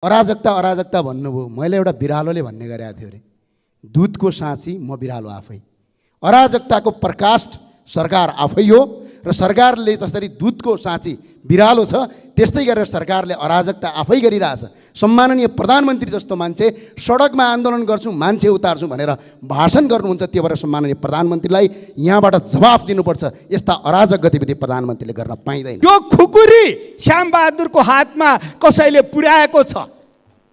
अराजकता अराजकता भन्नुभयो। मैले एउटा बिरालोले भन्ने गरेको थियो अरे, दुधको साँची म बिरालो आफै। अराजकताको प्रकाष्ठ सरकार आफै हो र सरकारले जसरी दुधको साँची बिरालो छ त्यस्तै गरेर सरकारले अराजकता आफै गरिरहेछ। सम्माननीय प्रधानमन्त्री जस्तो मान्छे सडकमा आन्दोलन गर्छु मान्छे उतार्छु भनेर भाषण गर्नुहुन्छ, त्यो भएर सम्माननीय प्रधानमन्त्रीलाई यहाँबाट जवाफ दिनुपर्छ। यस्ता अराजक गतिविधि प्रधानमन्त्रीले गर्न पाइँदैन। यो खुकुरी श्यामबहादुरको हातमा कसैले पुर्याएको छ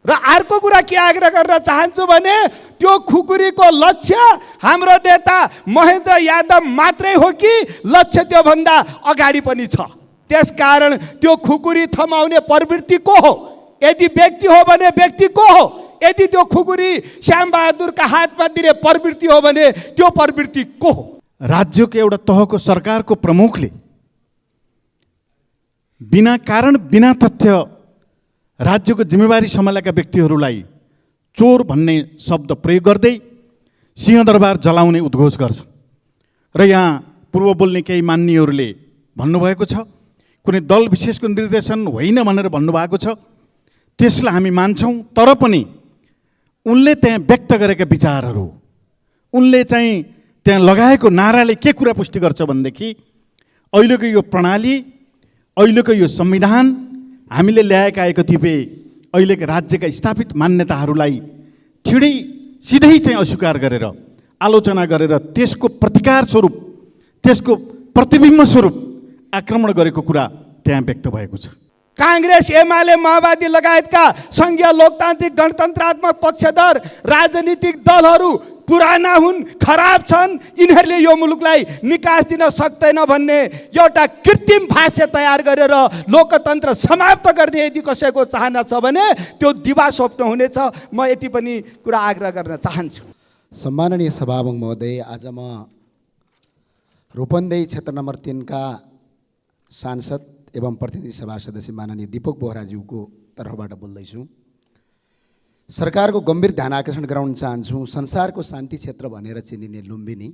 र अर्को कुरा के आग्रह गर्न चाहन्छु भने त्यो खुकुरीको लक्ष्य हाम्रो नेता महेन्द्र यादव मात्रै हो कि लक्ष्य त्योभन्दा अगाडि पनि छ। त्यसकारण त्यो खुकुरी थमाउने प्रवृत्ति को हो? यदि व्यक्ति हो भने व्यक्ति को हो? यदि त्यो खुकुरी श्यामबहादुरका हातमा दिने प्रवृत्ति हो भने त्यो प्रवृत्ति को हो? राज्यको एउटा तहको सरकारको प्रमुखले बिना कारण बिना तथ्य राज्यको जिम्मेवारी सम्हालेका व्यक्तिहरूलाई चोर भन्ने शब्द प्रयोग गर्दै सिंहदरबार जलाउने उद्घोष गर्छ। र यहाँ पूर्व बोल्ने केही मान्यहरूले भन्नुभएको छ कुनै दल विशेषको निर्देशन होइन भनेर भन्नुभएको छ। त्यसलाई हामी मान्छौँ, तर पनि उनले त्यहाँ व्यक्त गरेका विचारहरू, उनले चाहिँ त्यहाँ लगाएको नाराले के कुरा पुष्टि गर्छ भनेदेखि अहिलेको यो प्रणाली, अहिलेको यो संविधान, हामीले ल्याएका कतिपय अहिलेका राज्यका स्थापित मान्यताहरूलाई सिधै चाहिँ अस्वीकार गरेर आलोचना गरेर त्यसको प्रतिकार स्वरूप, त्यसको प्रतिबिम्ब स्वरूप आक्रमण गरेको कुरा त्यहाँ व्यक्त भएको छ। कांग्रेस, एमाले, माओवादी लगायतका संघीय लोकतान्त्रिक गणतन्त्रात्मक पक्षधर राजनीतिक दलहरू पुराना हुन्, खराब छन्, यिनीहरूले यो मुलुकलाई निकास दिन सक्दैन भन्ने एउटा कृत्रिम भाष्य तयार गरेर लोकतन्त्र समाप्त गर्ने यदि कसैको चाहना छ भने त्यो दिवा स्वप्न हुनेछ। म यति पनि कुरा आग्रह गर्न चाहन्छु। सम्माननीय सभामुख महोदय, आज म रूपन्देही क्षेत्र नम्बर 3 का सांसद एवं प्रतिनिधि सभा सदस्य माननीय दीपक बोहराज्यूको तर्फबाट बोल्दैछु। सरकारको गम्भीर ध्यान आकर्षण गराउन चाहन्छु। संसारको शान्ति क्षेत्र भनेर चिनिने लुम्बिनी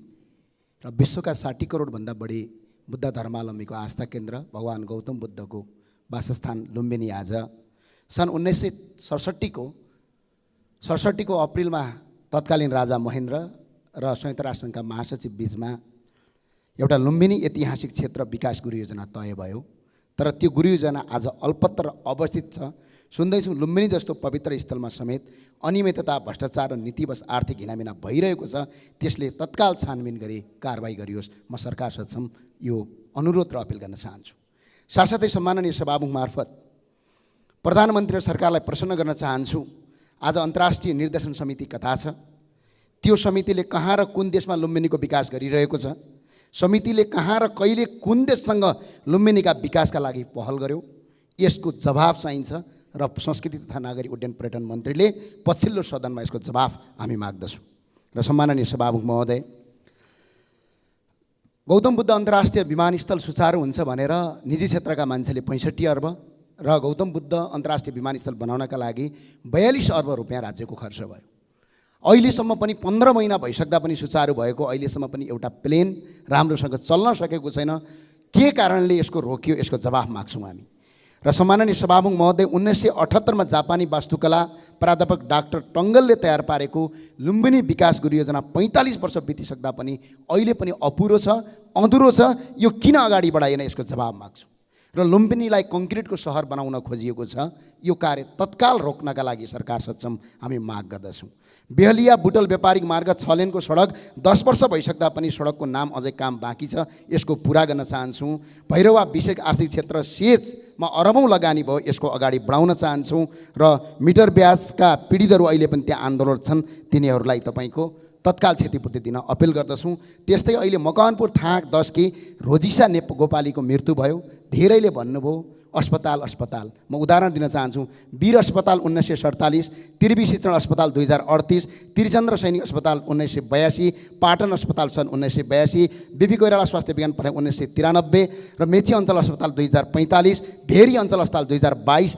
र विश्वका 60 करोडभन्दा बढी बुद्ध धर्मावलम्बीको आस्था केन्द्र भगवान गौतम बुद्धको वासस्थान लुम्बिनी आज सन् 1967 को अप्रिलमा तत्कालीन राजा महेन्द्र र संयुक्त राष्ट्रसङ्घका महासचिव बीचमा एउटा लुम्बिनी ऐतिहासिक क्षेत्र विकास गुरु योजना तय भयो। तर त्यो गुरु योजना आज अल्पत्र अवस्थित छ। सुन्दैछौँ लुम्बिनी जस्तो पवित्र स्थलमा समेत अनियमितता, भ्रष्टाचार र नीतिवश आर्थिक हिनामिना भइरहेको छ। त्यसले तत्काल छानबिन गरी कारबाही गरियोस्। म सरकार सक्षम यो अनुरोध र अपिल गर्न चाहन्छु। साथसाथै सम्माननीय सभामुख मार्फत प्रधानमन्त्री र सरकारलाई प्रसन्न गर्न चाहन्छु। आज अन्तर्राष्ट्रिय निर्देशन समिति कता छ? त्यो समितिले कहाँ र कुन देशमा लुम्बिनीको विकास गरिरहेको छ? समितिले कहाँ र कहिले कुन देशसँग लुम्बिनीका विकासका लागि पहल गर्यो? यसको जवाफ चाहिन्छ र संस्कृति तथा नागरिक उड्डयन पर्यटन मन्त्रीले पछिल्लो सदनमा यसको जवाफ हामी माग्दछौँ। र सम्माननीय सभामुख महोदय, गौतम बुद्ध अन्तर्राष्ट्रिय विमानस्थल सुचारू हुन्छ भनेर निजी क्षेत्रका मान्छेले 65 अर्ब र गौतम बुद्ध अन्तर्राष्ट्रिय विमानस्थल बनाउनका लागि 42 अर्ब रुपियाँ राज्यको खर्च भयो। अहिलेसम्म पनि 15 महिना भइसक्दा पनि सुचारू भएको अहिलेसम्म पनि एउटा प्लेन राम्रोसँग चल्न सकेको छैन। के कारणले यसको रोकियो? यसको जवाफ माग्छौँ हामी। र सम्माननीय सभामुख महोदय, 1978 मा जापानी वास्तुकला प्राध्यापक डाक्टर टङ्गलले तयार पारेको लुम्बिनी विकास गुरु योजना 45 वर्ष बितिसक्दा पनि अहिले पनि अपुरो छ, अधुरो छ। यो किन अगाडि बढाइएन? यसको जवाब माग्छौँ। र लुम्बिनीलाई कङ्क्रिटको सहर बनाउन खोजिएको छ। यो कार्य तत्काल रोक्नका लागि सरकार सक्षम हामी माग गर्दछौँ। बेहलिया बुटल व्यापारिक मार्ग 6 लेनको सडक 10 वर्ष भइसक्दा पनि सडकको नाम अझै काम बाँकी छ। यसको पुरा गर्न चाहन्छौँ। भैरवा विषयक आर्थिक क्षेत्र सेचमा अरबौँ लगानी भयो, यसको अगाडि बढाउन चाहन्छौँ। र मिटर ब्याजका पीडितहरू अहिले पनि त्यहाँ आन्दोलन छन्, तिनीहरूलाई तपाईँको तत्काल क्षतिपूर्ति दिन अपिल गर्दछौँ। त्यस्तै अहिले मकवानपुर थाक 10 की रोजिसा गोपालीको मृत्यु भयो। धेरैले भन्नुभयो अस्पताल। म उदाहरण दिन चाहन्छु। वीर अस्पताल 1947, त्रिवी शिक्षण अस्पताल 2038, त्रिचन्द्र सैनिक अस्पताल 1982, पाटन अस्पताल सन् 1982, बीबी कोइराला स्वास्थ्य विज्ञान पढाइ 1993 र मेची अञ्चल अस्पताल 2045, भेरी अञ्चल अस्पताल 2022,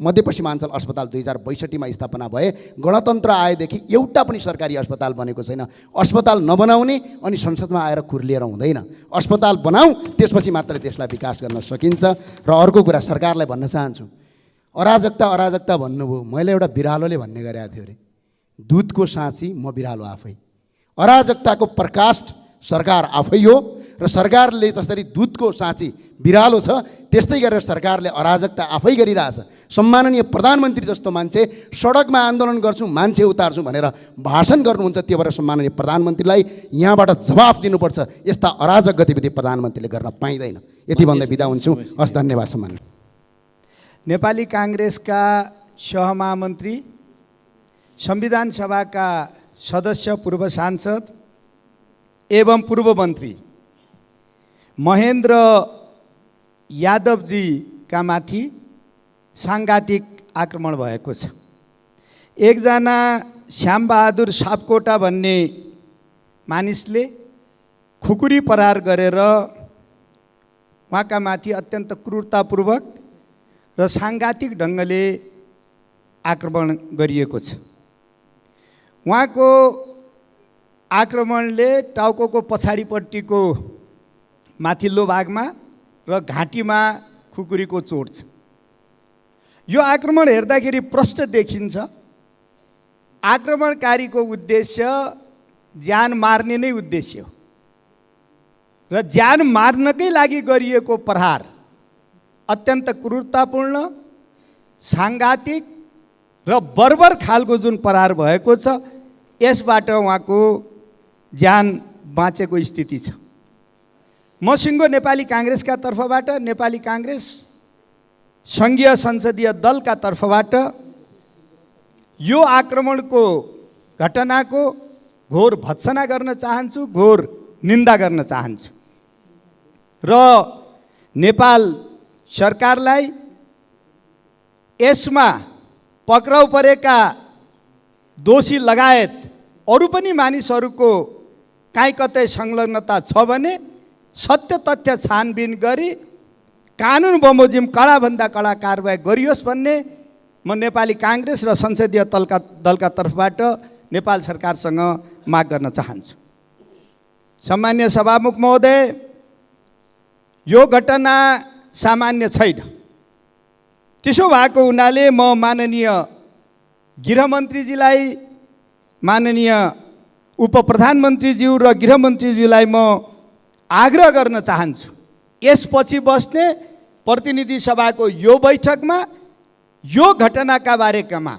मध्यपश्चिमाञ्चल अस्पताल 2062 मा स्थापना भए। गणतन्त्र आएदेखि एउटा पनि सरकारी अस्पताल बनेको छैन। अस्पताल नबनाउने अनि संसदमा आएर खुर्लिएर हुँदैन। अस्पताल बनाऊ, त्यसपछि मात्र देशलाई विकास गर्न सकिन्छ। र अर्को कुरा सरकारलाई भन्न चाहन्छु, अराजकता अराजकता भन्नुभयो। मैले एउटा बिरालोले भन्ने गरेको थियो अरे, दुधको साँची म बिरालो आफै। अराजकताको प्रकाश सरकार आफै हो र सरकारले जसरी दुधको साँची बिरालो छ त्यस्तै गरेर सरकारले अराजकता आफै गरिरहेछ। सम्माननीय प्रधानमन्त्री जस्तो मान्छे सडकमा आन्दोलन गर्छु मान्छे उतार्छु भनेर भाषण गर्नुहुन्छ, त्यो भएर सम्माननीय प्रधानमन्त्रीलाई यहाँबाट जवाफ दिनुपर्छ। यस्ता अराजक गतिविधि प्रधानमन्त्रीले गर्न पाइँदैन। यति भन्दै बिदा हुन्छु। हस्, धन्यवाद। सम्मान नेपाली काङ्ग्रेसका सहमहामन्त्री, संविधान सभाका सदस्य, पूर्व सांसद एवं पूर्व मन्त्री महेन्द्र यादवजीका माथि साङ्घातिक आक्रमण भएको छ। एकजना श्यामबहादुर सापकोटा भन्ने मानिसले खुकुरी प्रहार गरेर उहाँका माथि अत्यन्त क्रूरतापूर्वक र साङ्घातिक ढङ्गले आक्रमण गरिएको छ। उहाँको आक्रमणले टाउको पछाडिपट्टिको माथिल्लो भागमा र घाँटीमा खुकुरीको चोट छ। यो आक्रमण हेर्दाखेरि प्रष्ट देखिन्छ आक्रमणकारीको उद्देश्य ज्यान मार्ने नै उद्देश्य हो र ज्यान मार्नकै लागि गरिएको प्रहार अत्यन्त क्रूरतापूर्ण, साङ्घातिक र बर्बर खालको जुन प्रहार भएको छ, यसबाट उहाँको ज्यान बाँचेको स्थिति छ। म सिङ्गो नेपाली काङ्ग्रेसका तर्फबाट, नेपाली काङ्ग्रेस सङ्घीय संसदीय दलका तर्फबाट यो आक्रमणको घटनाको घोर भत्सना गर्न चाहन्छु, घोर निन्दा गर्न चाहन्छु र नेपाल सरकारलाई यसमा पक्राउ परेका दोषी लगायत अरू पनि मानिसहरूको काहीँ कतै संलग्नता छ भने सत्य तथ्य छानबिन गरी कानुन बमोजिम कडाभन्दा कडा कारबाही गरियोस् भन्ने म नेपाली काङ्ग्रेस र संसदीय दलका तर्फबाट नेपाल सरकारसँग माग गर्न चाहन्छु। सम्मान्य सभामुख महोदय, यो घटना सामान्य छैन। त्यसो भएको हुनाले म माननीय गृहमन्त्रीजीलाई, माननीय उपप्रधानमन्त्रीज्यू र गृहमन्त्रीज्यूलाई म आग्रह गर्न चाहन्छु, यसपछि बस्ने प्रतिनिधि सभाको यो बैठकमा यो घटनाका बारेमा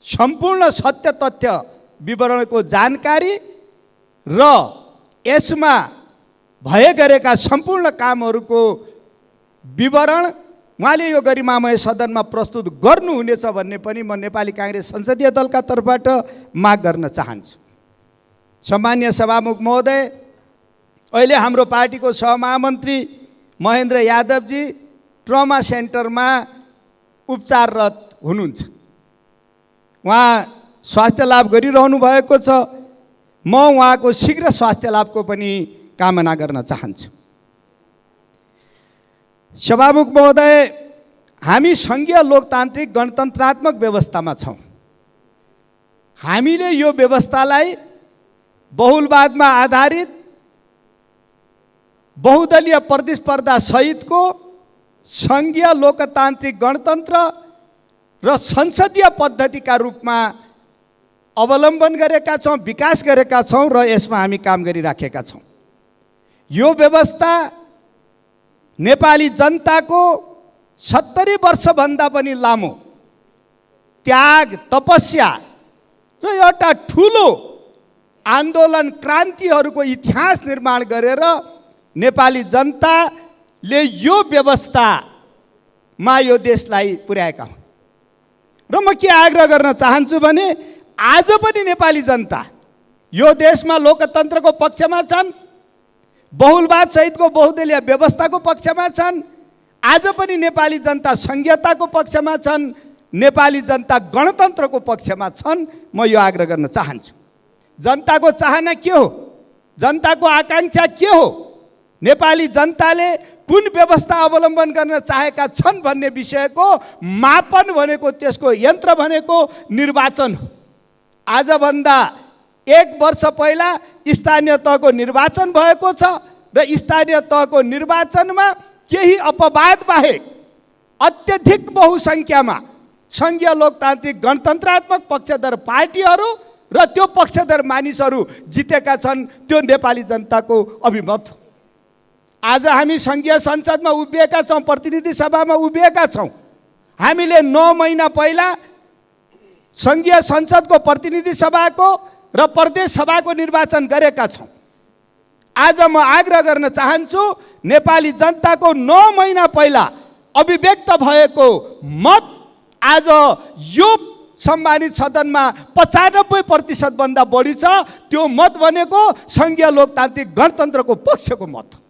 सम्पूर्ण सत्य तथ्य विवरणको जानकारी र यसमा भए गरेका सम्पूर्ण कामहरूको विवरण उहाँले यो गरिमामय सदनमा प्रस्तुत गर्नुहुनेछ भन्ने पनि म नेपाली काङ्ग्रेस संसदीय दलका तर्फबाट माग गर्न चाहन्छु। सम्मान्य सभामुख महोदय, अहिले हाम्रो पार्टीको सहमहामन्त्री महेन्द्र यादवजी ट्रमा सेन्टरमा उपचाररत हुनुहुन्छ। उहाँ स्वास्थ्य लाभ गरिरहनु भएको छ। म उहाँको शीघ्र स्वास्थ्य लाभको पनि कामना गर्न चाहन्छु। सभामुख महोदय, हामी सङ्घीय लोकतान्त्रिक गणतन्त्रात्मक व्यवस्थामा छौँ। हामीले यो व्यवस्थालाई बहुलवादमा आधारित बहुदलीय प्रतिस्पर्धा सहितको सङ्घीय लोकतान्त्रिक गणतन्त्र र संसदीय पद्धतिका रूपमा अवलम्बन गरेका छौँ, विकास गरेका छौँ र यसमा हामी काम गरिराखेका छौँ। यो व्यवस्था नेपाली जनताको 70 वर्षभन्दा पनि लामो त्याग, तपस्या र एउटा ठुलो आन्दोलन, क्रान्तिहरूको इतिहास निर्माण गरेर नेपाली जनताले यो व्यवस्थामा यो देशलाई पुर्याएका हुन्। र म के आग्रह गर्न चाहन्छु भने आज पनि नेपाली जनता यो देशमा लोकतन्त्रको पक्षमा छन्, बहुलवाद सहितको बहुदलीय व्यवस्थाको पक्षमा छन्। आज पनि नेपाली जनता संघीयताको पक्षमा छन्, नेपाली जनता गणतन्त्रको पक्षमा छन्। म यो आग्रह गर्न चाहन्छु। जनताको चाहना के हो, जनताको आकाङ्क्षा के हो, नेपाली जनताले कुन व्यवस्था अवलम्बन गर्न चाहेका छन् भन्ने विषयको मापन भनेको, त्यसको यन्त्र भनेको निर्वाचन हो। आजभन्दा 1 वर्ष पहिला स्थानीय तहको निर्वाचन भएको छ र स्थानीय तहको निर्वाचनमा केही अपवाद बाहेक अत्यधिक बहुसङ्ख्यामा सङ्घीय लोकतान्त्रिक गणतन्त्रात्मक पक्षधर पार्टीहरू र त्यो पक्षधर मानिसहरू जितेका छन्। त्यो नेपाली जनताको अभिमत हो। आज हामी सङ्घीय संसदमा उभिएका छौँ, प्रतिनिधि सभामा उभिएका छौँ। हामीले 9 महिना पहिला सङ्घीय संसदको प्रतिनिधि सभाको र प्रदेश सभाको निर्वाचन गरेका छौँ। आज म आग्रह गर्न चाहन्छु, नेपाली जनताको 9 महिना पहिला अभिव्यक्त भएको मत आज यो सम्मानित सदनमा 95% भन्दा बढी छ। त्यो मत भनेको सङ्घीय लोकतान्त्रिक गणतन्त्रको पक्षको मत हो।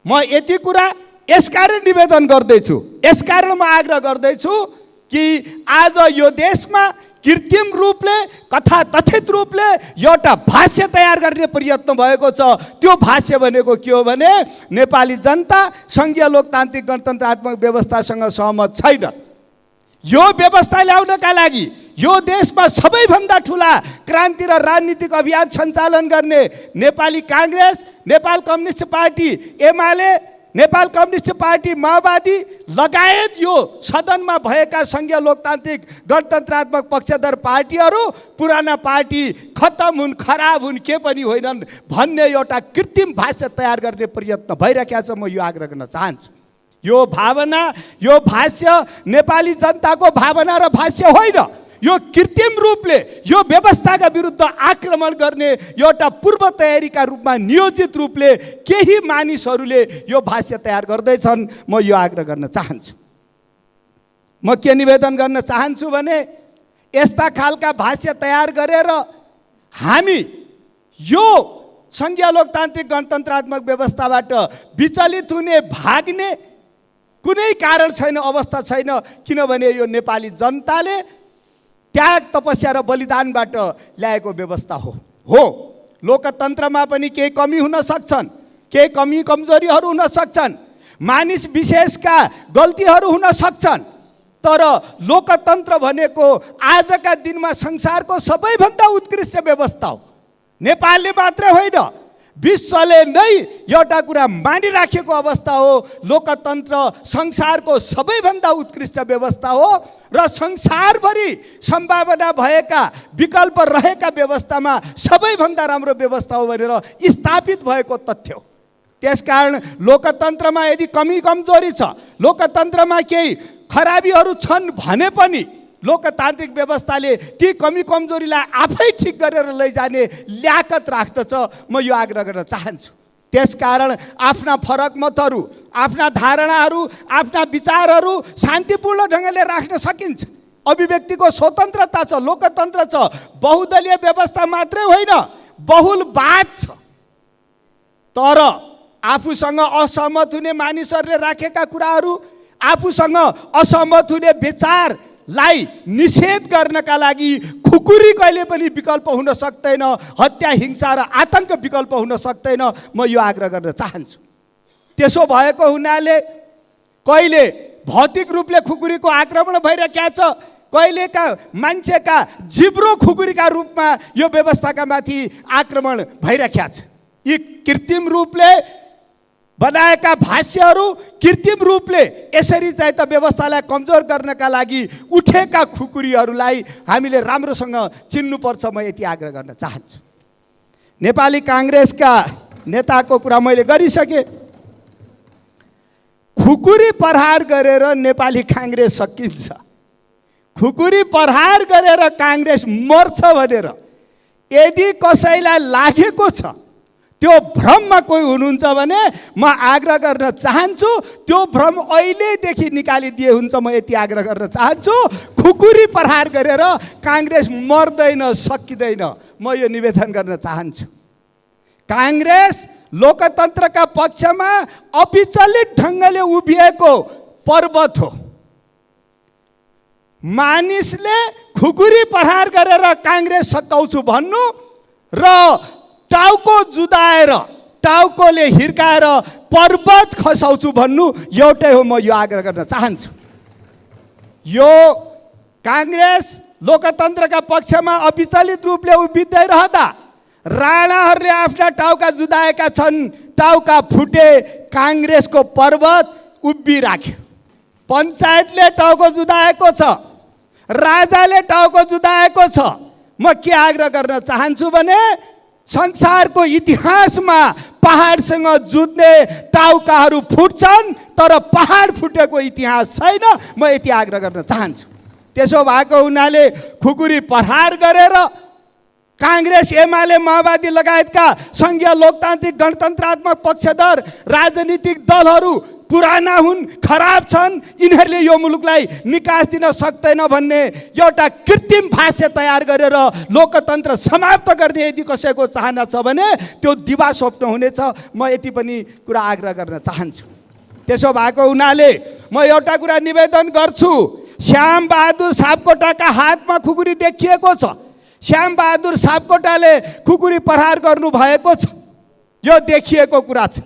म यति कुरा यसकारण निवेदन गर्दैछु, यसकारण म आग्रह गर्दैछु कि आज यो देशमा कृत्रिम रूपले कथाकथित रूपले एउटा भाष्य तयार गर्ने प्रयत्न भएको छ। त्यो भाष्य भनेको के हो भने नेपाली जनता सङ्घीय लोकतान्त्रिक गणतन्त्रात्मक व्यवस्थासँग सहमत छैन। यो व्यवस्था ल्याउनका लागि यो देशमा सबैभन्दा ठुला क्रान्ति र राजनीतिक अभियान सञ्चालन गर्ने Nepali Congress, Nepal communist party एमाले, नेपाल कम्युनिस्ट पार्टी माओवादी लगायत यो सदनमा भएका सङ्घीय लोकतान्त्रिक गणतन्त्रात्मक पक्षधर पार्टीहरू पुराना पार्टी खत्तम हुन्, खराब हुन्, के पनि होइनन् भन्ने एउटा कृत्रिम भाष्य तयार गर्ने प्रयत्न भइरहेको छ। म यो आग्रह गर्न चाहन्छु। यो भावना, यो भाष्य नेपाली जनताको भावना र भाष्य होइन। यो कृत्रिम रूपले यो व्यवस्थाका विरुद्ध आक्रमण गर्ने एउटा पूर्व तयारीका रूपमा नियोजित रूपले केही मानिसहरूले यो भाष्य तयार गर्दैछन्। म यो आग्रह गर्न चाहन्छु। म के निवेदन गर्न चाहन्छु भने यस्ता खालका भाष्य तयार गरेर हामी यो सङ्घीय लोकतान्त्रिक गणतन्त्रात्मक व्यवस्थाबाट विचलित हुने, भाग्ने कुनै कारण छैन, अवस्था छैन। किनभने यो नेपाली जनताले त्याग, तपस्या र बलिदानबाट ल्याएको व्यवस्था हो। लोकतन्त्रमा पनि केही कमी हुन सक्छन्, केही कमी कमजोरीहरू हुन सक्छन्, मानिस विशेषका गल्तीहरू हुन सक्छन्, तर लोकतन्त्र भनेको आजका दिनमा संसारको सबैभन्दा उत्कृष्ट व्यवस्था हो। नेपालले मात्रै होइन, विश्वले नै एउटा कुरा मानिराखेको अवस्था हो। लोकतन्त्र संसारको सबैभन्दा उत्कृष्ट व्यवस्था हो र संसारभरि सम्भावना भएका, विकल्प रहेका व्यवस्थामा सबैभन्दा राम्रो व्यवस्था हो भनेर स्थापित भएको तथ्य हो। त्यसकारण लोकतन्त्रमा यदि कमी कमजोरी छ, लोकतन्त्रमा केही खराबीहरू छन् भने पनि लोकतान्त्रिक व्यवस्थाले ती कमी कमजोरीलाई आफै ठिक गरेर लैजाने ल्याकत राख्दछ। म यो आग्रह गर्न चाहन्छु। त्यसकारण आफ्ना फरक मतहरू, आफ्ना धारणाहरू, आफ्ना विचारहरू शान्तिपूर्ण ढङ्गले राख्न सकिन्छ। अभिव्यक्तिको स्वतन्त्रता छ, लोकतन्त्र छ। बहुदलीय व्यवस्था मात्रै होइन, बहुलवाद छ। तर आफूसँग असहमत हुने मानिसहरूले राखेका कुराहरू, आफूसँग असहमत हुने विचारलाई निषेध गर्नका लागि खुकुरी कहिले पनि विकल्प हुन सक्दैन, हत्या, हिंसा र आतंक विकल्प हुन सक्दैन। म यो आग्रह गर्न चाहन्छु। त्यसो भएको हुनाले कहिले भौतिक रूपले खुकुरीको आक्रमण भइरहेको छ, कहिलेका मान्छेका जिब्रो खुकुरीका रूपमा यो व्यवस्थाका माथि आक्रमण भइरहेको छ। यी कृत्रिम रूपले बनाएका भाष्यहरू, कृत्रिम रूपले यसरी चाहिँ त व्यवस्थालाई कमजोर गर्नका लागि उठेका खुकुरीहरूलाई हामीले राम्रोसँग चिन्नुपर्छ। म यति आग्रह गर्न चाहन्छु। नेपाली काङ्ग्रेसका नेताको कुरा मैले गरिसकेँ। खुकुरी प्रहार गरेर नेपाली काङ्ग्रेस सकिन्छ, खुकुरी प्रहार गरेर काङ्ग्रेस मर्छ भनेर यदि कसैलाई लागेको छ, त्यो भ्रममा कोही हुनुहुन्छ भने म आग्रह गर्न चाहन्छु त्यो भ्रम अहिलेदेखि निकालिदिए हुन्छ। म यति आग्रह गर्न चाहन्छु, खुकुरी प्रहार गरेर काङ्ग्रेस मर्दैन, सकिँदैन। म यो निवेदन गर्न चाहन्छु। काङ्ग्रेस लोकतन्त्रका पक्षमा अविचलित ढङ्गले उभिएको पर्वत हो। मानिसले खुकुरी प्रहार गरेर काङ्ग्रेस सकाउँछु भन्नु र टाउको जुदाएर, टाउकोले हिर्काएर पर्वत खसाउँछु भन्नु एउटै हो। म यो आग्रह गर्न चाहन्छु। यो काङ्ग्रेस लोकतन्त्रका पक्षमा अविचलित रूपले उभिँदै रहँदा राणाहरूले आफ्ना टाउका जुदाएका छन्, टाउका फुटे, काङ्ग्रेसको पर्वत उभिराख्यो। पञ्चायतले टाउको जुदाएको छ, राजाले टाउको जुदाएको छ। म के आग्रह गर्न चाहन्छु भने संसारको इतिहासमा पहाडसँग जुझ्ने टाउकाहरू फुट्छन्, तर पहाड फुटेको इतिहास छैन। म यति आग्रह गर्न चाहन्छु। त्यसो भएको हुनाले खुकुरी प्रहार गरेर काङ्ग्रेस, एमाले, माओवादी लगायतका सङ्घीय लोकतान्त्रिक गणतन्त्रात्मक पक्षधर राजनीतिक दलहरू पुराना हुन्, खराब छन्, यिनीहरूले यो मुलुकलाई निकास दिन सक्दैन भन्ने एउटा कृत्रिम भाष्य तयार गरेर लोकतन्त्र समाप्त गर्ने यदि कसैको चाहना छ भने त्यो दिवा स्वप्न हुनेछ। म यति पनि कुरा आग्रह गर्न चाहन्छु। त्यसो भएको हुनाले म एउटा कुरा निवेदन गर्छु। श्याम बहादुर सापकोटाका हातमा खुकुरी देखिएको छ। श्याम बहादुर सापकोटाले खुकुरी प्रहार गर्नुभएको छ, यो देखिएको कुरा छ।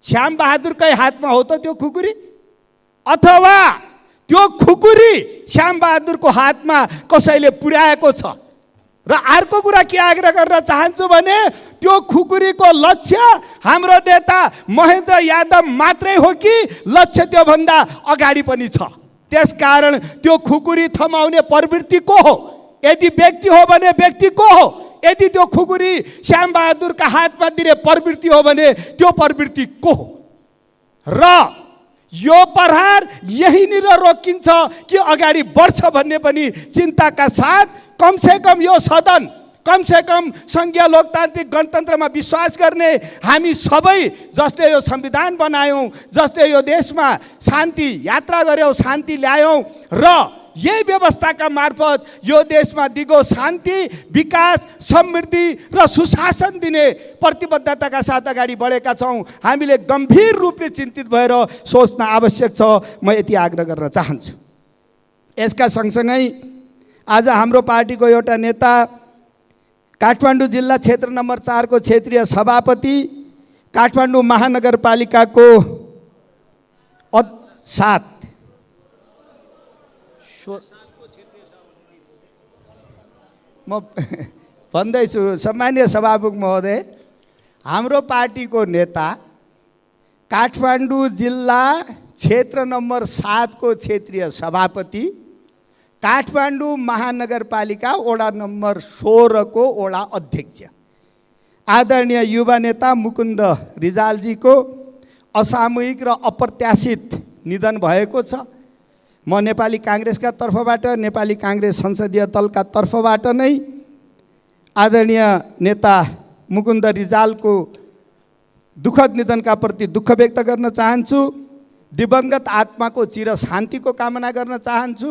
श्याम बहादुरकै हातमा हो त त्यो खुकुरी, अथवा त्यो खुकुरी श्याम बहादुरको हातमा कसैले पुर्याएको छ? र अर्को कुरा के आग्रह गर्न चाहन्छु भने त्यो खुकुरीको लक्ष्य हाम्रो नेता महेन्द्र यादव मात्रै हो कि लक्ष्य त्योभन्दा अगाडि पनि छ? त्यसकारण त्यो खुकुरी थमाउने प्रवृत्ति को हो? यदि व्यक्ति हो भने व्यक्ति को हो? यदि त्यो खुकुरी श्याम बहादुरका हातमा दिने प्रवृत्ति हो भने त्यो प्रवृत्ति को हो? र यो प्रहार यहीँनिर रोकिन्छ कि अगाडि बढ्छ भन्ने पनि चिन्ताका साथ कमसेकम यो सदन, कमसेकम सङ्घीय लोकतान्त्रिक गणतन्त्रमा विश्वास गर्ने हामी सबै जसले यो संविधान बनायौँ, जसले यो देशमा शान्ति यात्रा गऱ्यौँ, शान्ति ल्यायौँ र यही व्यवस्थाका मार्फत यो देशमा दिगो शान्ति, विकास, समृद्धि र सुशासन दिने प्रतिबद्धताका साथ अगाडि बढेका छौँ। हामीले गम्भीर रूपले चिन्तित भएर सोच्न आवश्यक छ। म यति आग्रह गर्न चाहन्छु। यसका सँगसँगै आज हाम्रो पार्टीको एउटा नेता, काठमाडौँ जिल्ला क्षेत्र नम्बर 4 को क्षेत्रीय सभापति, काठमाडौँ महानगरपालिकाको 7 म भन्दैछु सम्मानीय सभामुख महोदय, हाम्रो पार्टीको नेता काठमाडौँ जिल्ला क्षेत्र नम्बर 7 को क्षेत्रीय सभापति, काठमाडौँ महानगरपालिका वडा नम्बर 16 को वडा अध्यक्ष, आदरणीय युवा नेता मुकुन्द रिजालजीको असामूहिक र अप्रत्याशित निधन भएको छ। म नेपाली काङ्ग्रेसका तर्फबाट, नेपाली काङ्ग्रेस संसदीय दलका तर्फबाट नै आदरणीय नेता मुकुन्द रिजालको दुःखद निधनका प्रति दुःख व्यक्त गर्न चाहन्छु। दिवंगत आत्माको चिर शान्तिको कामना गर्न चाहन्छु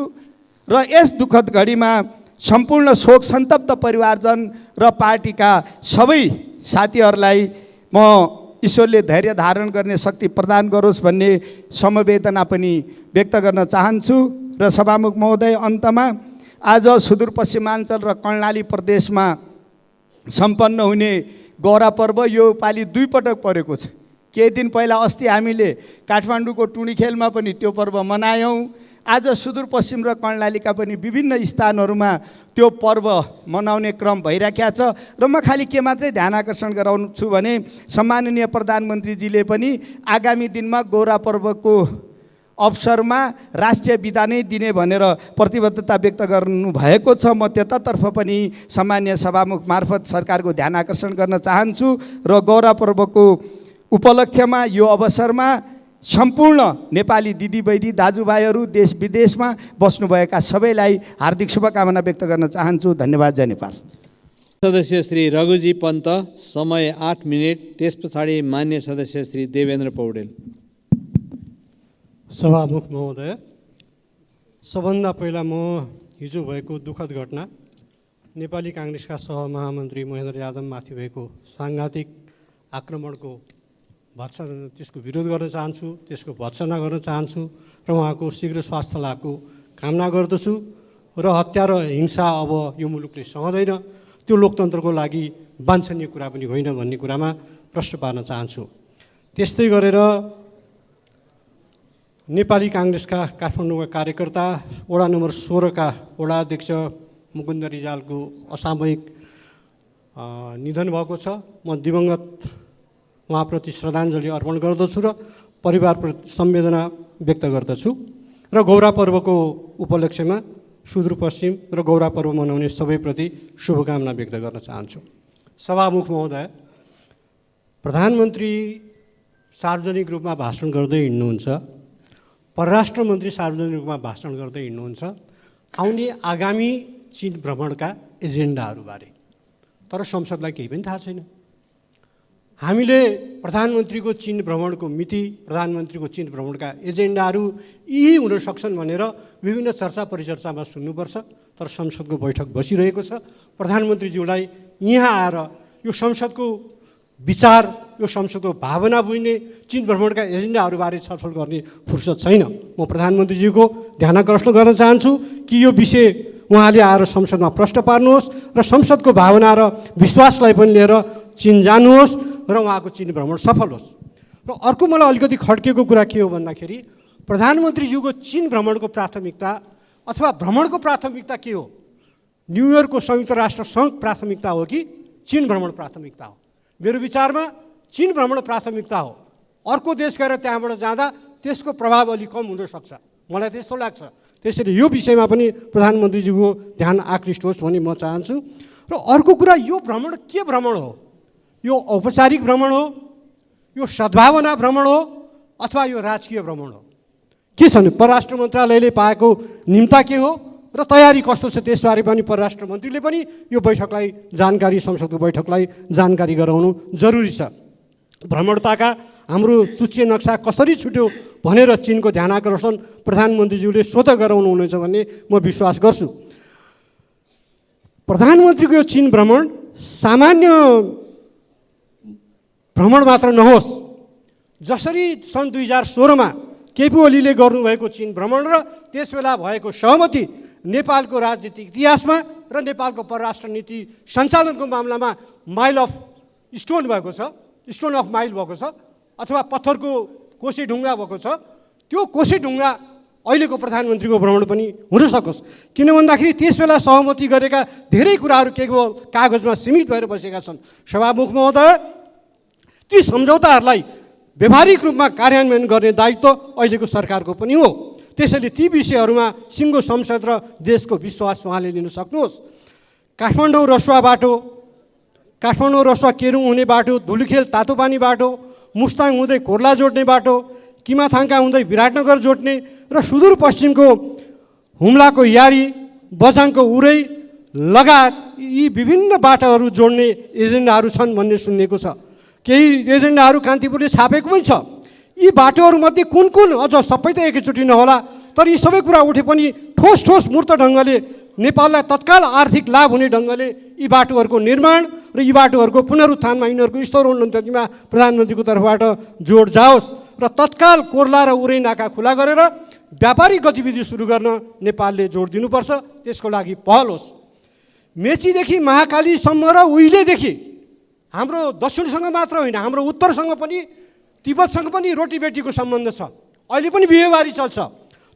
र यस दुःखद घडीमा सम्पूर्ण शोक सन्तप्त परिवारजन र पार्टीका सबै साथीहरूलाई म ईश्वरले धैर्य धारण गर्ने शक्ति प्रदान गरोस् भन्ने समवेदना पनि व्यक्त गर्न चाहन्छु। र सभामुख महोदय, अन्तमा आज सुदूरपश्चिमाञ्चल र कर्णाली प्रदेशमा सम्पन्न हुने गौरा पर्व यो पालि 2 पटक परेको छ। केही दिन पहिला अस्ति हामीले काठमाडौँको टुँडीखेलमा पनि त्यो पर्व मनायौँ। आज सुदूरपश्चिम र कर्णालीका पनि विभिन्न स्थानहरूमा त्यो पर्व मनाउने क्रम भइराखेको छ। र म खालि के मात्रै ध्यान आकर्षण गराउँछु भने सम्माननीय प्रधानमन्त्रीजीले पनि आगामी दिनमा गौरा पर्वको अवसरमा राष्ट्रिय बिदा नै दिने भनेर प्रतिबद्धता व्यक्त गर्नुभएको छ। म त्यतातर्फ पनि सामान्य सभामुख मार्फत सरकारको ध्यान आकर्षण गर्न चाहन्छु र गौरा पर्वको उपलक्ष्यमा यो अवसरमा सम्पूर्ण नेपाली दिदीबहिनी दाजुभाइहरू देश विदेशमा बस्नुभएका सबैलाई हार्दिक शुभकामना व्यक्त गर्न चाहन्छु। धन्यवाद। जय नेपाल। सदस्य श्री रघुजी पन्त, समय 8 मिनेट। त्यस पछाडि मान्य सदस्य श्री देवेन्द्र पौडेल। सभामुख महोदय, सबभन्दा पहिला म हिजो भएको दुःखद घटना नेपाली काङ्ग्रेसका सहमहामन्त्री महेन्द्र यादवमाथि भएको साङ्घातिक आक्रमणको त्यसको विरोध गर्न चाहन्छु, त्यसको भर्त्सना गर्न चाहन्छु र उहाँको शीघ्र स्वास्थ्य लाभको कामना गर्दछु। र हत्या र हिंसा अब यो मुलुकले सहँदैन, त्यो लोकतन्त्रको लागि वाञ्छनीय कुरा पनि होइन भन्ने कुरामा प्रश्न पार्न चाहन्छु। त्यस्तै गरेर नेपाली काङ्ग्रेसका काठमाडौँका कार्यकर्ता, वडा नम्बर 16 का वडा अध्यक्ष मुकुन्द रिजालको असामयिक निधन भएको छ। म दिवंगत उहाँप्रति श्रद्धाञ्जली अर्पण गर्दछु र परिवारप्रति संवेदना व्यक्त गर्दछु। र गौरा पर्वको उपलक्ष्यमा सुदूरपश्चिम र गौरा पर्व मनाउने सबैप्रति शुभकामना व्यक्त गर्न चाहन्छु। सभामुख महोदय, प्रधानमन्त्री सार्वजनिक रूपमा भाषण गर्दै हिँड्नुहुन्छ, परराष्ट्र मन्त्री सार्वजनिक रूपमा भाषण गर्दै हिँड्नुहुन्छ आउने आगामी चीन भ्रमणका एजेन्डाहरूबारे, तर संसदलाई केही पनि थाहा छैन। हामीले प्रधानमन्त्रीको चीन भ्रमणको मिति, प्रधानमन्त्रीको चीन भ्रमणका एजेन्डाहरू यही हुन सक्छन् भनेर विभिन्न चर्चा परिचर्चामा सुन्नुपर्छ, तर संसदको बैठक बसिरहेको छ। प्रधानमन्त्रीज्यूलाई यहाँ आएर यो संसदको विचार, यो संसदको भावना बुझ्ने, चीन भ्रमणका एजेन्डाहरूबारे छलफल गर्ने फुर्सद छैन। म प्रधानमन्त्रीज्यूको ध्यानाकर्षण गर्न चाहन्छु कि यो विषय उहाँले आएर संसदमा प्रश्न पार्नुहोस् र संसदको भावना र विश्वासलाई पनि लिएर चीन जानुहोस् र उहाँको चीन भ्रमण सफल होस्। र अर्को मलाई अलिकति खड्केको कुरा के हो भन्दाखेरि प्रधानमन्त्रीज्यूको चीन भ्रमणको प्राथमिकता अथवा भ्रमणको प्राथमिकता के हो? न्युयोर्कको संयुक्त राष्ट्र सङ्घ प्राथमिकता हो कि चीन भ्रमण प्राथमिकता हो? मेरो विचारमा चीन भ्रमण प्राथमिकता हो। अर्को देश गएर त्यहाँबाट जाँदा त्यसको प्रभाव अलिक कम हुनसक्छ, मलाई त्यस्तो लाग्छ। त्यसैले यो विषयमा पनि प्रधानमन्त्रीज्यूको ध्यान आकृष्ट होस् भन्ने म चाहन्छु। र अर्को कुरा, यो भ्रमण के भ्रमण हो? यो औपचारिक भ्रमण हो, यो सद्भावना भ्रमण हो, अथवा यो राजकीय भ्रमण हो? के छ भने परराष्ट्र मन्त्रालयले पाएको निम्ता के हो र तयारी कस्तो छ त्यसबारे पनि परराष्ट्र मन्त्रीले पनि यो बैठकलाई जानकारी, संसदको बैठकलाई जानकारी गराउनु जरुरी छ। भ्रमणताका हाम्रो चुच्चे नक्सा कसरी छुट्यो भनेर चीनको ध्यानाकर्षण प्रधानमन्त्रीज्यूले स्वतः गराउनुहुनेछ भन्ने म विश्वास गर्छु। प्रधानमन्त्रीको यो चीन भ्रमण सामान्य भ्रमण मात्र नहोस्, जसरी सन् 2016मा केपी ओलीले गर्नुभएको चीन भ्रमण र त्यसबेला भएको सहमति नेपालको राजनीतिक इतिहासमा र नेपालको परराष्ट्र नीति सञ्चालनको मामलामा माइल अफ स्टोन भएको छ, स्टोन अफ माइल भएको छ, अथवा पत्थरको कोसी ढुङ्गा भएको छ। त्यो कोसी ढुङ्गा अहिलेको प्रधानमन्त्रीको भ्रमण पनि हुन सकोस्, किन भन्दाखेरि त्यसबेला सहमति गरेका धेरै कुराहरू केवल कागजमा सीमित भएर बसेका छन्। सभामुख महोदय, ती सम्झौताहरूलाई व्यावहारिक रूपमा कार्यान्वयन गर्ने दायित्व अहिलेको सरकारको पनि हो। त्यसैले ती विषयहरूमा सिङ्गो संसद र देशको विश्वास उहाँले लिन सक्नुहोस्। काठमाडौँ रसुवा बाटो, काठमाडौँ रसुवा केरुङ हुने बाटो, धुलीखेल तातोपानी बाटो, मुस्ताङ हुँदै कोर्ला जोड्ने बाटो, किमाथाङका हुँदै विराटनगर जोड्ने र सुदूरपश्चिमको हुम्लाको यारी, बझाङको उरै लगायत यी विभिन्न बाटोहरू जोड्ने एजेन्डाहरू छन् भन्ने सुनिएको छ। केही एजेन्डाहरू कान्तिपुरले छापेको पनि छ। यी बाटोहरूमध्ये कुन कुन, अझ सबै त एकैचोटि नहोला, तर यी सबै कुरा उठे पनि ठोस मूर्त ढङ्गले नेपाललाई तत्काल आर्थिक लाभ हुने ढङ्गले यी बाटोहरूको निर्माण र यी बाटोहरूको पुनरुत्थानमा यिनीहरूको स्तरोन्नतिमा प्रधानमन्त्रीको तर्फबाट जोड जाओस् र तत्काल कोर्ला र उरै नाका खुला गरेर व्यापारिक गतिविधि सुरु गर्न नेपालले जोड दिनुपर्छ। त्यसको लागि पहल होस्। मेचीदेखि महाकालीसम्म र उहिलेदेखि हाम्रो दक्षिणसँग मात्र होइन, हाम्रो उत्तरसँग पनि, तिब्बतसँग पनि रोटीबेटीको सम्बन्ध छ। अहिले पनि बिहेबारी चल्छ,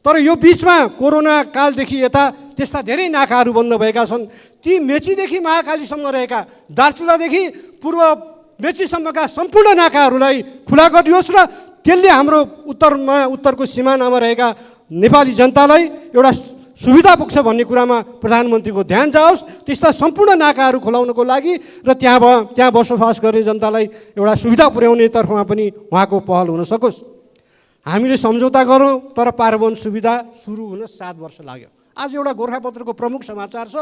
तर यो बिचमा कोरोना कालदेखि यता त्यस्ता धेरै नाकाहरू बन्द भएका छन्। ती मेचीदेखि महाकालीसम्म रहेका, दार्चुलादेखि पूर्व मेचीसम्मका सम्पूर्ण नाकाहरूलाई खुला गरिदियोस् र त्यसले हाम्रो उत्तरको सिमानामा रहेका नेपाली जनतालाई एउटा सुविधा पुग्छ भन्ने कुरामा प्रधानमन्त्रीको ध्यान जाओस्। त्यस्ता सम्पूर्ण नाकाहरू खुलाउनको लागि र त्यहाँ बसोबास गर्ने जनतालाई एउटा सुविधा पुर्याउने तर्फमा पनि उहाँको पहल हुन सकोस्। हामीले सम्झौता गरौँ, तर पारवन सुविधा सुरु हुन 7 वर्ष लाग्यो। आज एउटा गोर्खापत्रको प्रमुख समाचार छ।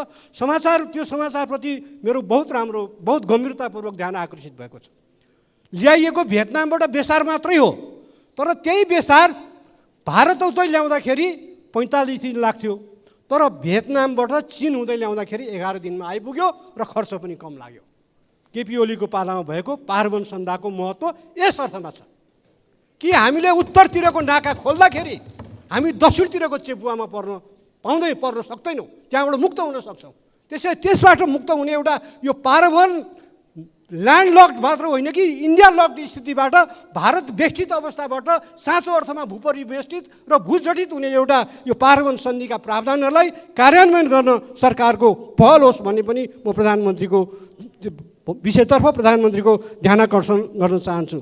त्यो समाचारप्रति मेरो बहुत गम्भीरतापूर्वक ध्यान आकर्षित भएको छ। ल्याइएको भियतनामबाट बेसार मात्रै हो, तर त्यही बेसार भारत उतै ल्याउँदाखेरि 45 दिन लाग्थ्यो, तर भियतनामबाट चीन हुँदै ल्याउँदाखेरि 11 दिनमा आइपुग्यो र खर्च पनि कम लाग्यो। केपी ओलीको पालामा भएको पारवन सन्धाको महत्त्व यस अर्थमा छ कि हामीले उत्तरतिरको नाका खोल्दाखेरि हामी दक्षिणतिरको चेपुवामा पर्न सक्दैनौँ, त्यहाँबाट मुक्त हुन सक्छौँ। त्यसबाट मुक्त हुने एउटा यो पारवन ल्यान्ड लक्ड मात्र होइन कि इन्डिया लक्ड स्थितिबाट, भारत बेष्टित अवस्थाबाट साँचो अर्थमा भूपरिवेष्टित र भूजटित हुने एउटा यो पारवन सन्धिका प्रावधानहरूलाई कार्यान्वयन गर्न सरकारको पहल होस् भन्ने पनि म प्रधानमन्त्रीको विषयतर्फ ध्यानाकर्षण गर्न चाहन्छु।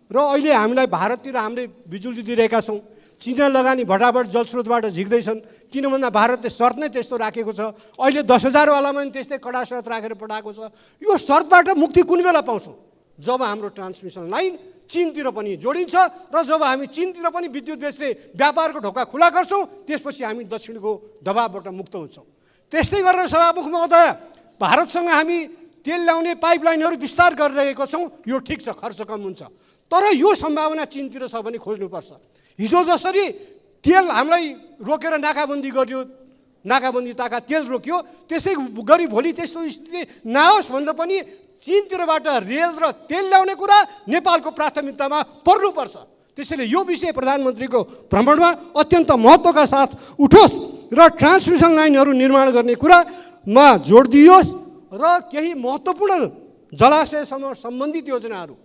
र अहिले हामीलाई भारततिर हामीले बिजुली दिइरहेका छौँ। चिना लगानी भटाभट जलस्रोतबाट झिक्दैछन्। किन भन्दा भारतले शर्त नै त्यस्तो राखेको छ। अहिले 10,000 वालामा पनि त्यस्तै कडा शर्त राखेर पठाएको छ। यो शर्तबाट मुक्ति कुन बेला पाउँछौँ? जब हाम्रो ट्रान्समिसन लाइन चीनतिर पनि जोडिन्छ र जब हामी चीनतिर पनि विद्युत बेच्ने व्यापारको ढोका खुला गर्छौँ, त्यसपछि हामी दक्षिणको दबावबाट मुक्त हुन्छौँ। त्यस्तै गरेर सभामुख महोदय, भारतसँग हामी तेल ल्याउने पाइपलाइनहरू विस्तार गरिरहेका छौँ। यो ठिक छ, खर्च कम हुन्छ, तर यो सम्भावना चीनतिर छ भने खोज्नुपर्छ। हिजो जसरी तेल हामीलाई रोकेर नाकाबन्दी गरियो, नाकाबन्दी ताका तेल रोकियो, त्यसै गरी भोलि त्यस्तो स्थिति नहोस् भन्दा पनि चीनतिरबाट रेल र तेल ल्याउने कुरा नेपालको प्राथमिकतामा पर्नुपर्छ। त्यसैले यो विषय प्रधानमन्त्रीको भ्रमणमा अत्यन्त महत्त्वका साथ उठोस् र ट्रान्समिसन लाइनहरू निर्माण गर्ने कुरामा जोड दिइयोस् र केही महत्त्वपूर्ण जलाशयसँग सम्बन्धित योजनाहरू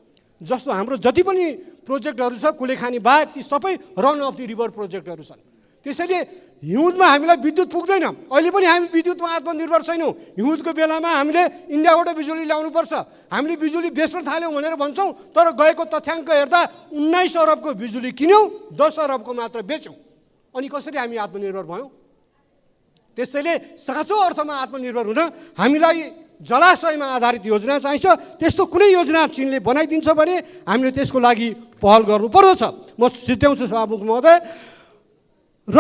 जस्तो हाम्रो जति पनि प्रोजेक्टहरू छ कुलेखानी बाहेक ती सबै रन अफ द रिभर प्रोजेक्टहरू छन्। त्यसैले हिउँदमा हामीलाई विद्युत पुग्दैन, अहिले पनि हामी विद्युतमा आत्मनिर्भर छैनौँ। हिउँदको बेलामा हामीले इन्डियाबाट बिजुली ल्याउनुपर्छ। हामीले बिजुली बेच्न थाल्यौँ भनेर भन्छौँ, तर गएको तथ्याङ्क हेर्दा 19 अरबको बिजुली किन्यौँ, 10 अरबको मात्र बेच्यौँ। अनि कसरी हामी आत्मनिर्भर भयौँ? त्यसैले साँचो अर्थमा आत्मनिर्भर हुन हामीलाई जलाशयमा आधारित योजना चाहिन्छ। त्यस्तो कुनै योजना चीनले बनाइदिन्छ भने हामीले त्यसको लागि पहल गर्नुपर्दछ। म सिद्ध्याउँछु सभामुख महोदय। र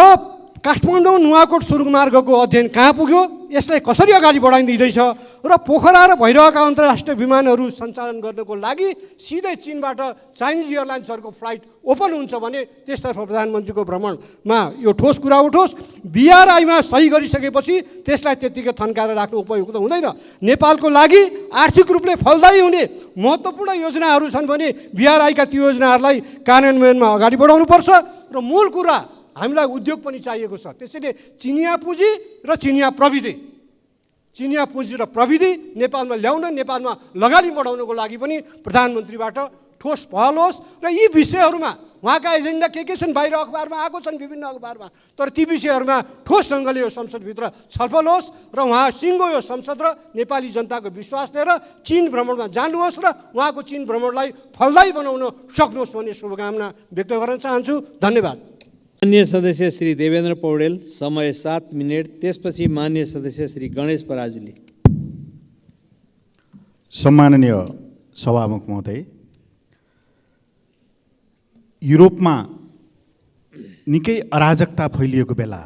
काठमाडौँ नुवाकोट सुरुङमार्गको अध्ययन कहाँ पुग्यो, यसलाई कसरी अगाडि बढाइदिँदैछ र पोखरा र भैरवका अन्तर्राष्ट्रिय विमानहरू सञ्चालन गर्नको लागि सिधै चीनबाट चाइनिज एयरलाइन्सहरूको फ्लाइट ओपन हुन्छ भने त्यसतर्फ प्रधानमन्त्रीको भ्रमणमा यो ठोस कुरा उठोस्। BRI-मा सही गरिसकेपछि त्यसलाई त्यत्तिकै थन्काएर राख्नु उपयुक्त हुँदैन। नेपालको लागि आर्थिक रूपले फलदायी हुने महत्त्वपूर्ण योजनाहरू छन् भने BRI-का ती योजनाहरूलाई कार्यान्वयनमा अगाडि बढाउनुपर्छ र मूल कुरा हामीलाई उद्योग पनि चाहिएको छ। त्यसैले चिनिया पुँजी र चिनिया प्रविधि, चिनिया पुँजी र प्रविधि नेपालमा ल्याउन, नेपालमा लगानी बढाउनको लागि पनि प्रधानमन्त्रीबाट ठोस पहल होस् र यी विषयहरूमा उहाँका एजेन्डा के छन् बाहिर अखबारमा आएको छन्, विभिन्न अखबारमा, तर ती विषयहरूमा ठोस ढङ्गले यो संसदभित्र छलफल होस् र उहाँ सिङ्गो यो संसद र नेपाली जनताको विश्वास लिएर चीन भ्रमणमा जानुहोस् र उहाँको चीन भ्रमणलाई फलदायी बनाउन सक्नुहोस् भन्ने शुभकामना व्यक्त गर्न चाहन्छु। धन्यवाद। मान्य सदस्य श्री देवेन्द्र पौडेल, समय 7 मिनट। त्यसपछि मान्य सदस्य श्री गणेश पराजुली। सम्माननीय सभामुख महोदय, युरोपमा निकै अराजकता फैलिएको बेला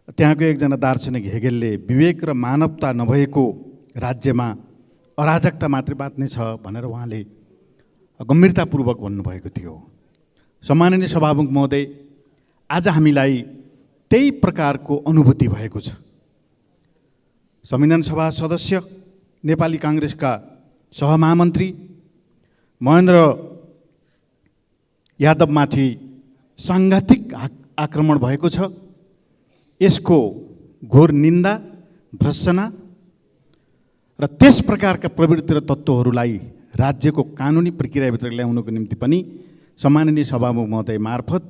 त्यहाँको एकजना दार्शनिक हेगेलले विवेक र मानवता नभएको राज्यमा अराजकता मात्रै बाँच्ने छ भनेर उहाँले गम्भीरतापूर्वक भन्नुभएको थियो। सम्माननीय सभामुख महोदय, आज हामीलाई त्यही प्रकारको अनुभूति भएको छ। संविधान सभा सदस्य, नेपाली काङ्ग्रेसका सहमहामन्त्री महेन्द्र यादवमाथि साङ्घातिक आक्रमण भएको छ। यसको घोर निन्दा, भर्त्सना र त्यस प्रकारका प्रवृत्ति र तत्त्वहरूलाई राज्यको कानुनी प्रक्रियाभित्र ल्याउनको निम्ति पनि सम्माननीय सभामुख महोदय मार्फत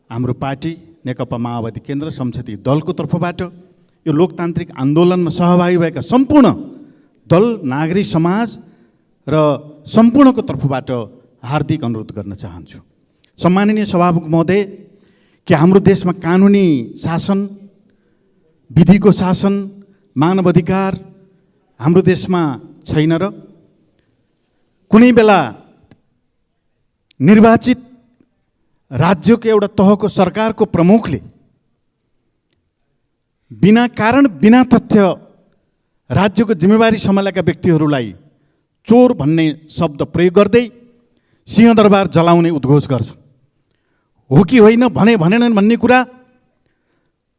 हाम्रो पार्टी नेकपा माओवादी केन्द्र संसदीय दलको तर्फबाट यो लोकतान्त्रिक आन्दोलनमा सहभागी भएका सम्पूर्ण दल, नागरिक समाज र सम्पूर्णको तर्फबाट हार्दिक अनुरोध गर्न चाहन्छु। सम्माननीय सभामुख महोदय, कि हाम्रो देशमा कानुनी शासन, विधिको शासन, मानव अधिकार हाम्रो देशमा छैन र कुनै बेला निर्वाचित राज्यको एउटा तहको सरकारको प्रमुखले बिना कारण, बिना तथ्य राज्यको जिम्मेवारी सम्हालेका व्यक्तिहरूलाई चोर भन्ने शब्द प्रयोग गर्दै सिंहदरबार जलाउने उद्घोष गर्छ। हो कि होइन, भनेनन् भन्ने कुरा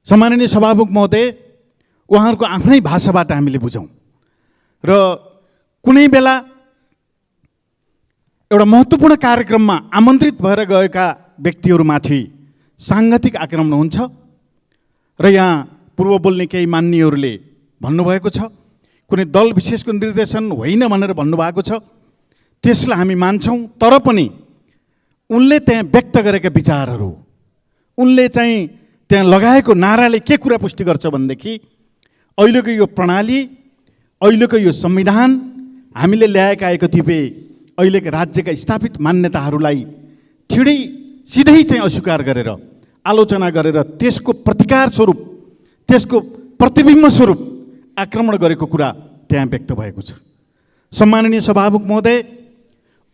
सम्माननीय सभामुख महोदय उहाँहरूको आफ्नै भाषाबाट हामीले बुझौँ र कुनै बेला एउटा महत्त्वपूर्ण कार्यक्रममा आमन्त्रित भएर गएका व्यक्तिहरूमाथि साङ्घातिक आक्रमण हुन्छ र यहाँ पूर्व बोल्ने केही मान्यहरूले भन्नुभएको छ कुनै दल विशेषको निर्देशन होइन भनेर भन्नुभएको छ। त्यसलाई हामी मान्छौँ, तर पनि उनले त्यहाँ व्यक्त गरेका विचारहरू, उनले चाहिँ त्यहाँ लगाएको नाराले के कुरा पुष्टि गर्छ भनेदेखि अहिलेको यो प्रणाली, अहिलेको यो संविधान, हामीले ल्याएका कतिपय अहिलेका राज्यका स्थापित मान्यताहरूलाई छिडै सिधै चाहिँ अस्वीकार गरेर आलोचना गरेर त्यसको प्रतिकार स्वरूप त्यसको प्रतिबिम्ब स्वरूप आक्रमण गरेको कुरा त्यहाँ व्यक्त भएको छ। सम्माननीय सभामुख महोदय,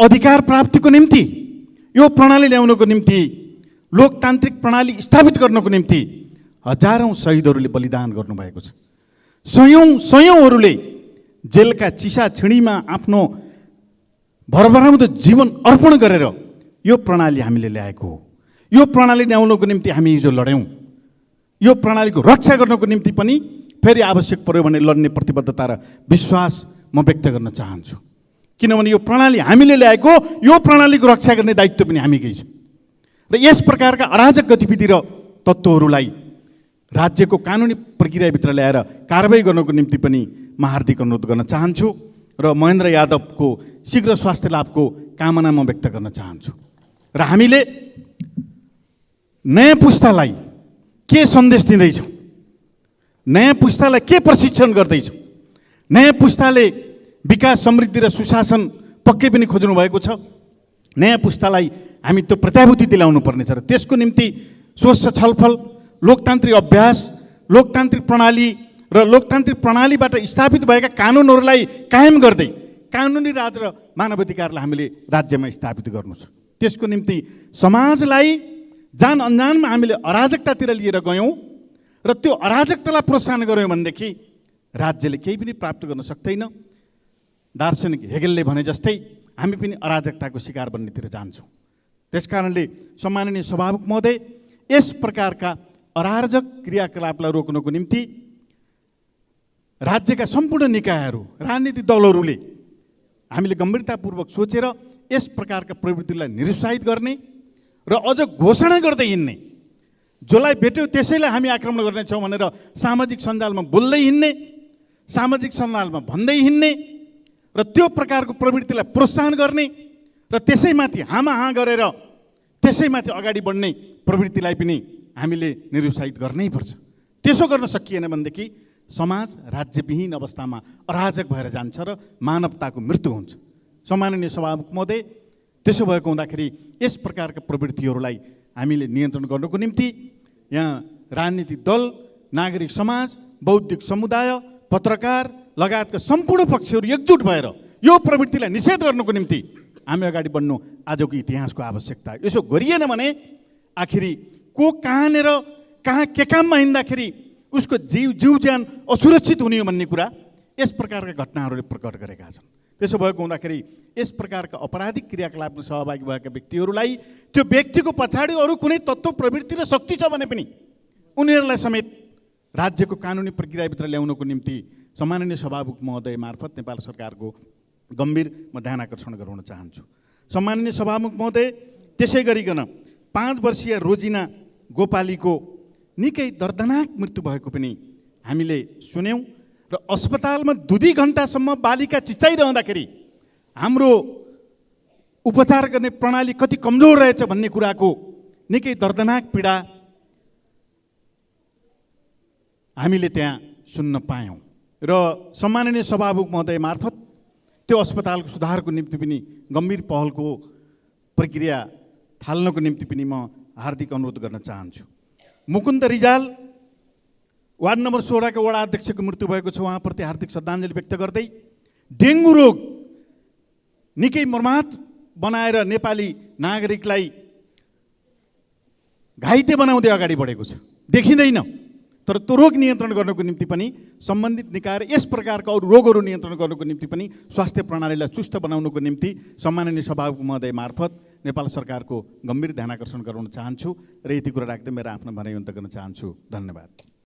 अधिकार प्राप्तिको निम्ति यो प्रणाली ल्याउनको निम्ति लोकतान्त्रिक प्रणाली स्थापित गर्नको निम्ति हजारौँ शहीदहरूले बलिदान गर्नुभएको छ। सयौँहरूले जेलका चिसा छिँडीमा आफ्नो भरभराउँदो जीवन अर्पण गरेर यो प्रणाली हामीले ल्याएको हो। यो प्रणाली ल्याउनको निम्ति हामी हिजो लड्यौँ। यो प्रणालीको रक्षा गर्नको निम्ति पनि फेरि आवश्यक पर्यो भने लड्ने प्रतिबद्धता र विश्वास म व्यक्त गर्न चाहन्छु। किनभने यो प्रणाली हामीले ल्याएको, यो प्रणालीको रक्षा गर्ने दायित्व पनि हामीकै छ। र यस प्रकारका अराजक गतिविधि र तत्त्वहरूलाई राज्यको कानुनी प्रक्रियाभित्र ल्याएर कारबाही गर्नको निम्ति पनि म हार्दिक अनुरोध गर्न चाहन्छु र महेन्द्र यादवको शीघ्र स्वास्थ्य लाभको कामना म व्यक्त गर्न चाहन्छु। र हामीले नयाँ पुस्तालाई के सन्देश दिँदैछौँ, नयाँ पुस्तालाई के प्रशिक्षण गर्दैछौँ? नयाँ पुस्ताले विकास, समृद्धि र सुशासन पक्कै पनि खोज्नु भएको छ। नयाँ पुस्तालाई हामी त्यो प्रत्याभूति दिलाउनु पर्नेछ र त्यसको निम्ति स्वच्छ छलफल, लोकतान्त्रिक अभ्यास, लोकतान्त्रिक प्रणाली र लोकतान्त्रिक प्रणालीबाट स्थापित भएका कानुनहरूलाई कायम गर्दै कानुनी राज र मानवाधिकारलाई हामीले राज्यमा स्थापित गर्नु छ। त्यसको निम्ति समाजलाई जान अनजानमा हामीले अराजकतातिर लिएर गयौँ र त्यो अराजकतालाई प्रोत्साहन गऱ्यौँ भनेदेखि राज्यले केही पनि प्राप्त गर्न सक्दैन। दार्शनिक हेगेलले भने जस्तै हामी पनि अराजकताको शिकार बन्नेतिर जान्छौँ। त्यसकारणले सम्माननीय सभामुख महोदय, यस प्रकारका अराजक क्रियाकलापलाई रोक्नको निम्ति राज्यका सम्पूर्ण निकायहरू, राजनीतिक दलहरूले हामीले गम्भीरतापूर्वक सोचेर यस प्रकारका प्रवृत्तिलाई निरुत्साहित गर्ने र अझ घोषणा गर्दै हिँड्ने, जसलाई भेट्यो त्यसैलाई हामी आक्रमण गर्नेछौँ भनेर सामाजिक सञ्जालमा बोल्दै हिँड्ने, सामाजिक सञ्जालमा भन्दै हिँड्ने र त्यो प्रकारको प्रवृत्तिलाई प्रोत्साहन गर्ने र त्यसैमाथि हामाहा गरेर त्यसैमाथि अगाडि बढ्ने प्रवृत्तिलाई पनि हामीले निरुत्साहित गर्नै पर्छ। त्यसो गर्न सकिएन भनेदेखि समाज राज्यविहीन अवस्थामा अराजक भएर जान्छ र मानवताको मृत्यु हुन्छ। सम्माननीय सभामुख महोदय, त्यसो भएको हुँदाखेरि यस प्रकारका प्रवृत्तिहरूलाई हामीले नियन्त्रण गर्नको निम्ति यहाँ राजनीतिक दल, नागरिक समाज, बौद्धिक समुदाय, पत्रकार लगायतका सम्पूर्ण पक्षहरू एकजुट भएर यो प्रवृत्तिलाई निषेध गर्नको निम्ति हामी अगाडि बढ्नु आजको इतिहासको आवश्यकता। यसो गरिएन भने आखिरी को कहाँनिर कहाँ के काममा हिँड्दाखेरि उसको जीव ज्यान असुरक्षित हुने हो भन्ने कुरा यस प्रकारका घटनाहरूले प्रकट गरेका छन्। त्यसो भएको हुँदाखेरि यस प्रकारका अपराधिक क्रियाकलापमा सहभागी भएका व्यक्तिहरूलाई त्यो व्यक्तिको पछाडि अरू कुनै तत्त्व, प्रवृत्ति र शक्ति छ भने पनि उनीहरूलाई समेत राज्यको कानुनी प्रक्रियाभित्र ल्याउनको निम्ति सम्माननीय सभामुख महोदय मार्फत नेपाल सरकारको गम्भीर म ध्यान आकर्षण गराउन चाहन्छु। सम्माननीय सभामुख महोदय, त्यसै गरिकन 5 वर्षीय रोजिना गोपालीको निकै दर्दनाक मृत्यु भएको पनि हामीले सुन्यौँ र अस्पतालमा 2 घन्टासम्म बालिका चिच्चाइरहँदाखेरि हाम्रो उपचार गर्ने प्रणाली कति कमजोर रहेछ भन्ने कुराको निकै दर्दनाक पीडा हामीले त्यहाँ सुन्न पायौँ र सम्माननीय सभामुख महोदय मार्फत त्यो अस्पतालको सुधारको निम्ति पनि गम्भीर पहलको प्रक्रिया थाल्नको निम्ति पनि म हार्दिक अनुरोध गर्न चाहन्छु। मुकुन्द रिजाल वार्ड नम्बर 16 का वडा अध्यक्षको मृत्यु भएको छ, उहाँप्रति हार्दिक श्रद्धाञ्जली व्यक्त गर्दै डेङ्गु रोग निकै मर्माहत बनाएर नेपाली नागरिकलाई घाइते बनाउँदै अगाडि बढेको छ, देखिँदैन। तर त्यो रोग नियन्त्रण गर्नको निम्ति पनि सम्बन्धित निकाय यस प्रकारका अरू रोगहरू नियन्त्रण गर्नको निम्ति पनि स्वास्थ्य प्रणालीलाई चुस्त बनाउनको निम्ति सम्माननीय सभामुख महोदय मार्फत नेपाल सरकारको गम्भीर ध्यान आकर्षण गराउन चाहन्छु र यति कुरा राख्दै मेरो आफ्नो भनाइ अन्त्य गर्न चाहन्छु। धन्यवाद।